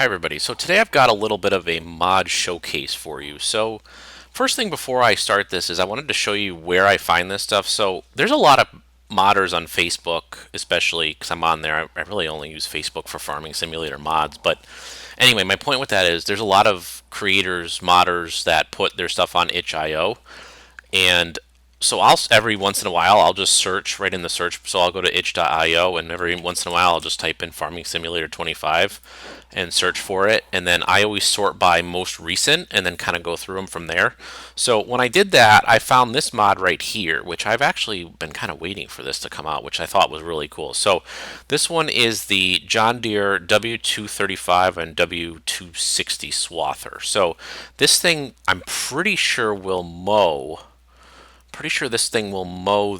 Hi everybody. So today I've got a little bit of a mod showcase for you. So first thing before I start this is I wanted to show you where I find this stuff. So there's a lot of modders on Facebook, especially because I'm on there. I really only use Facebook for farming simulator mods. But anyway, my point with that is there's a lot of creators, modders that put their stuff on itch.io. And so I'll every once in a while I'll just search right in the search. So I'll go to itch.io and every once in a while I'll just type in Farming Simulator 25 and search for it. And then I always sort by most recent and then kind of go through them from there. So when I did that, I found this mod right here, which I've actually been kind of waiting for this to come out, which I thought was really cool. So this one is the John Deere W235 and W260 Swather. So this thing I'm pretty sure will mow. Pretty sure this thing will mow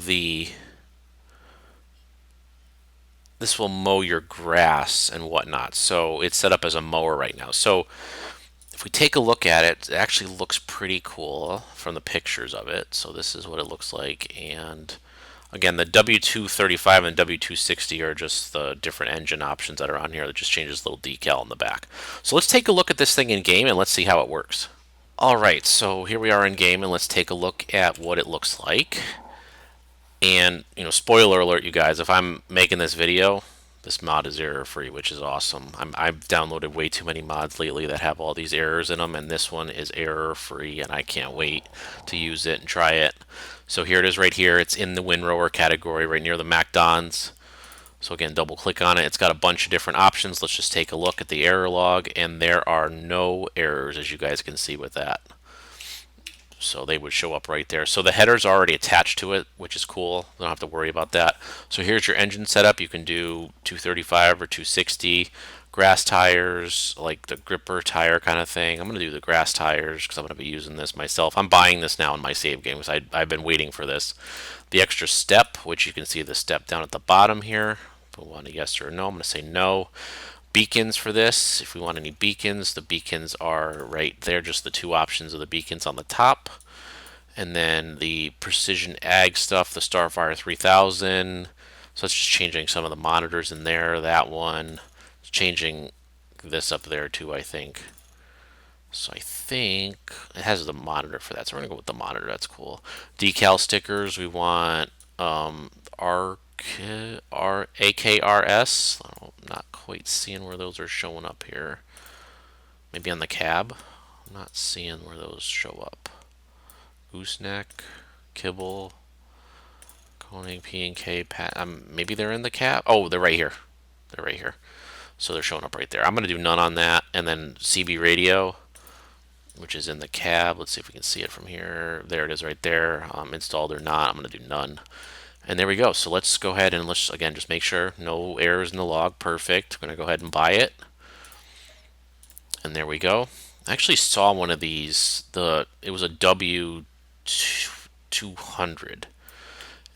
this will mow your grass and whatnot. So it's set up as a mower right now. So if we take a look at it, it actually looks pretty cool from the pictures of it. So this is what it looks like. And again, the W235 and W260 are just the different engine options that are on here. That just changes a little decal in the back. So let's take a look at this thing in game and let's see how it works. Alright, so here we are in game and let's take a look at what it looks like. And, spoiler alert, you guys, if I'm making this video, this mod is error free, which is awesome. I've downloaded way too many mods lately that have all these errors in them, and this one is error free, and I can't wait to use it and try it. So here it is right here. It's in the windrower category right near the MacDons. So again, double click on it. It's got a bunch of different options. Let's just take a look at the error log, and there are no errors, as you guys can see with that. So they would show up right there. So the header's already attached to it, which is cool. Don't have to worry about that. So here's your engine setup. You can do 235 or 260. Grass tires, like the gripper tire kind of thing. I'm going to do the grass tires because I'm going to be using this myself. I'm buying this now in my save game because I've been waiting for this. The extra step, which you can see the step down at the bottom here. If we want a yes or a no, I'm going to say no. Beacons for this, if we want any beacons, the beacons are right there, just the two options of the beacons on the top. And then the Precision Ag stuff, the Starfire 3000. So it's just changing some of the monitors in there. That one, it's changing this up there too, I think. So I think it has the monitor for that. So we're going to go with the monitor. That's cool. Decal stickers, we want AKRS. I'm not quite seeing where those are showing up here. Maybe on the cab. I'm not seeing where those show up. Gooseneck, kibble, Koenig, P&K, maybe they're in the cab. Oh, they're right here. They're right here. So they're showing up right there. I'm going to do none on that. And then CB radio, which is in the cab. Let's see if we can see it from here. There it is right there. Installed or not. I'm going to do none. And there we go. So let's go ahead and let's, again, just make sure no errors in the log. Perfect. I'm going to go ahead and buy it. And there we go. I actually saw one of these. It was a W200.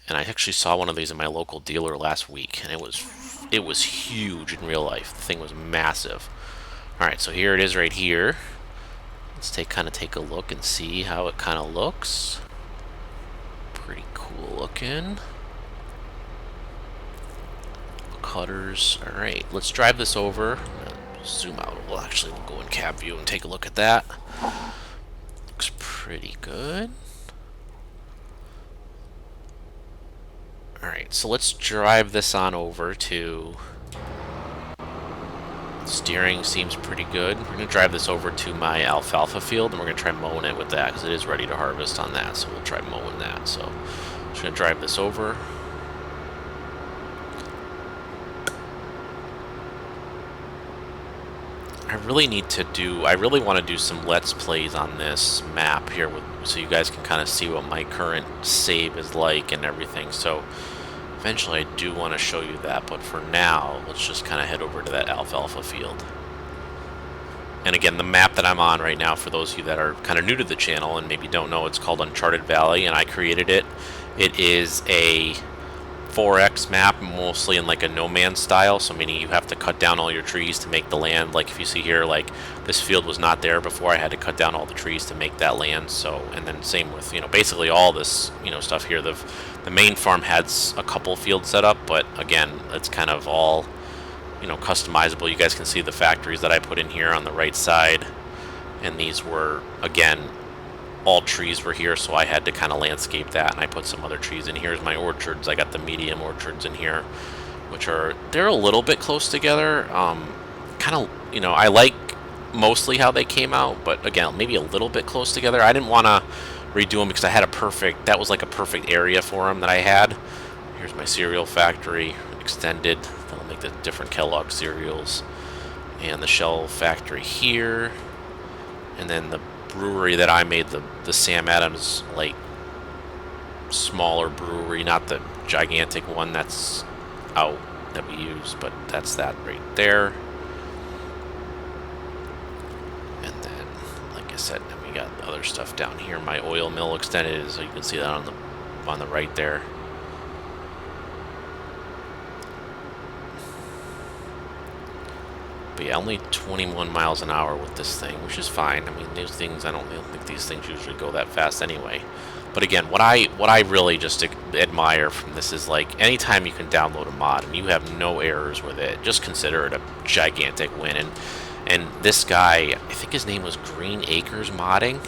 And I actually saw one of these in my local dealer last week. And it was huge in real life. The thing was massive. Alright, so here it is right here. Let's take a look and see how it kind of looks. Pretty cool looking. Cutters. Alright, let's drive this over. Zoom out. We'll go in cab view and take a look at that. Looks pretty good. Alright, so let's drive this on over to... Steering seems pretty good. We're going to drive this over to my alfalfa field, and we're going to try mowing it with that, because it is ready to harvest on that, so we'll try mowing that. So I'm just going to drive this over. I really want to do some Let's Plays on this map here, so you guys can kind of see what my current save is like and everything. So eventually I do want to show you that, but for now, let's just kind of head over to that alfalfa field. And again, the map that I'm on right now, for those of you that are kind of new to the channel and maybe don't know, it's called Uncharted Valley, and I created it. It is a 4X map, mostly in like a no man's style, so meaning you have to cut down all your trees to make the land. Like if you see here, like this field was not there before, I had to cut down all the trees to make that land. So, and then same with, basically all this, stuff here. The main farm has a couple fields set up, but again, it's kind of all customizable. You guys can see the factories that I put in here on the right side, and these were, again, all trees were here, so I had to kind of landscape that, and I put some other trees in. Here's my orchards. I got the medium orchards in here, which they're a little bit close together. Kind of, I like mostly how they came out, but again, maybe a little bit close together. I didn't want to redo them because I had that was like a perfect area for them that I had. Here's my cereal factory extended. That'll make the different Kellogg cereals, and the shell factory here, and then the brewery that I made, the Sam Adams, like, smaller brewery, not the gigantic one that's out that we use, but that's that right there. And then, like I said, then we got other stuff down here. My oil mill extended, so you can see that on the right there. But yeah, only 21 miles an hour with this thing, which is fine. I mean, these things, I don't think these things usually go that fast anyway. But again, what I really just admire from this is, like, anytime you can download a mod and you have no errors with it, just consider it a gigantic win. And this guy, I think his name was Green Acres Modding.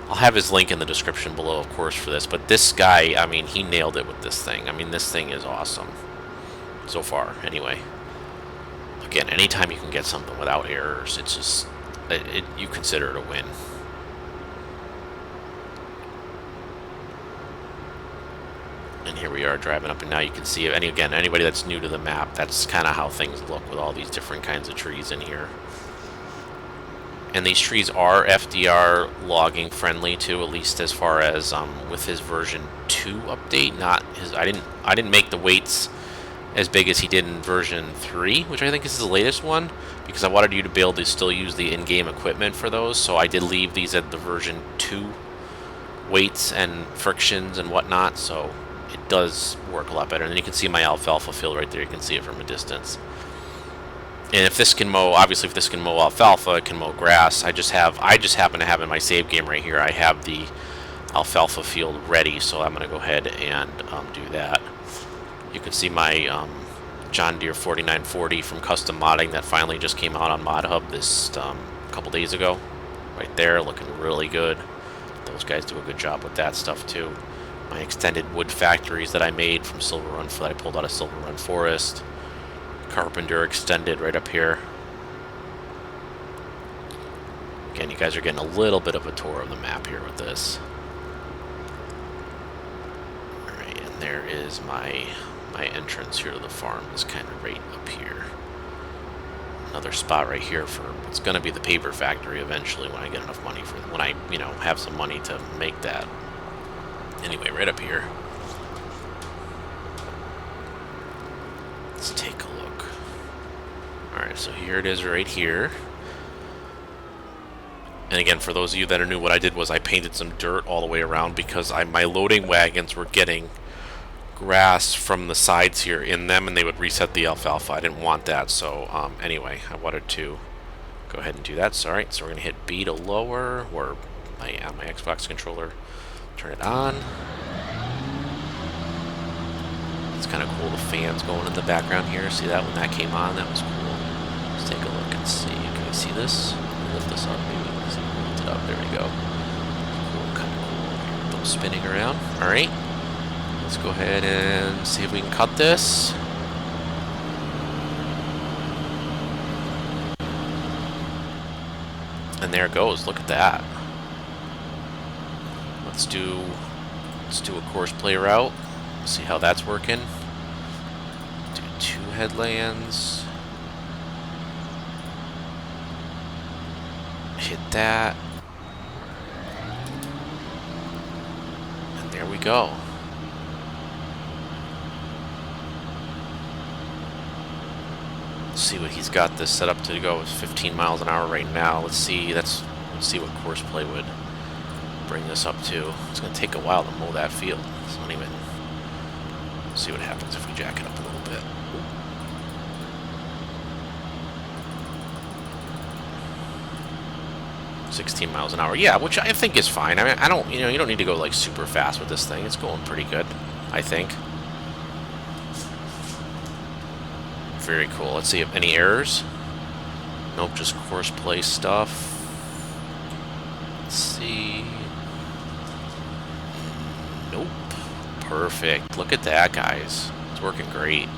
I'll have his link in the description below, of course, for this. But this guy, I mean, he nailed it with this thing. I mean, this thing is awesome. So far, anyway. Again, anytime you can get something without errors, it's just, you consider it a win. And here we are driving up, and now you can see it. And again, anybody that's new to the map, that's kind of how things look with all these different kinds of trees in here. And these trees are FDR logging friendly too, at least as far as with his version 2 update. Not his. I didn't make the weights as big as he did in version 3, which I think is the latest one, because I wanted you to be able to still use the in-game equipment for those. So I did leave these at the version 2 weights and frictions and whatnot. So it does work a lot better. And then you can see my alfalfa field right there. You can see it from a distance. And if this can mow, obviously if this can mow alfalfa, it can mow grass. I just happen to have in my save game right here, I have the alfalfa field ready, so I'm going to go ahead and do that. You can see my John Deere 4940 from custom modding that finally just came out on ModHub this couple days ago. Right there, looking really good. Those guys do a good job with that stuff too. My extended wood factories that I made from Silver Run, that I pulled out of Silver Run Forest. Carpenter extended right up here. Again, you guys are getting a little bit of a tour of the map here with this. Alright, and there is my entrance here to the farm is kind of right up here. Another spot right here for what's going to be the paper factory eventually when I get enough money for, when I, have some money to make that. Anyway, right up here. Let's take a look. Alright, so here it is right here. And again, for those of you that are new, what I did was I painted some dirt all the way around because my loading wagons were getting grass from the sides here in them, and they would reset the alfalfa. I didn't want that, so anyway, I wanted to go ahead and do that. So, alright, so we're going to hit B to lower, or my Xbox controller, turn it on. It's kind of cool, the fans going in the background here. See that when that came on? That was cool. Let's take a look and see. Can we see this? Lift this up, maybe. Let's lift it up. There we go. Cool, kind of cool. Those spinning around. Alright. Let's go ahead and see if we can cut this. And there it goes. Look at that. Let's do a course play route. See how that's working. Do 2 headlands. Hit that. And there we go. Let's see what he's got this set up to go with 15 miles an hour right now. Let's see what course play would bring this up to. It's going to take a while to mow that field. So anyway, see what happens if we jack it up a little bit. 16 miles an hour. Yeah, which I think is fine. I mean, I don't, you don't need to go like super fast with this thing. It's going pretty good, I think. Very cool. Let's see if any errors. Nope, just course play stuff. Let's see. Nope. Perfect. Look at that, guys. It's working great.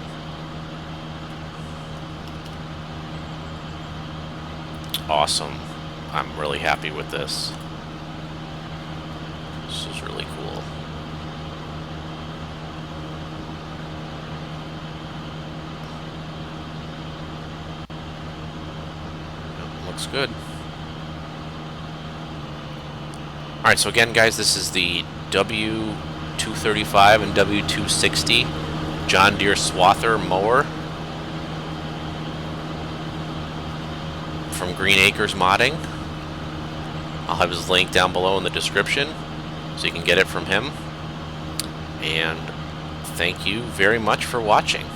Awesome. I'm really happy with this. This is really cool. Yep, looks good. Alright, so again, guys, this is the W235 and W260 John Deere Swather Mower from Green Acres Modding. I'll have his link down below in the description so you can get it from him. And thank you very much for watching.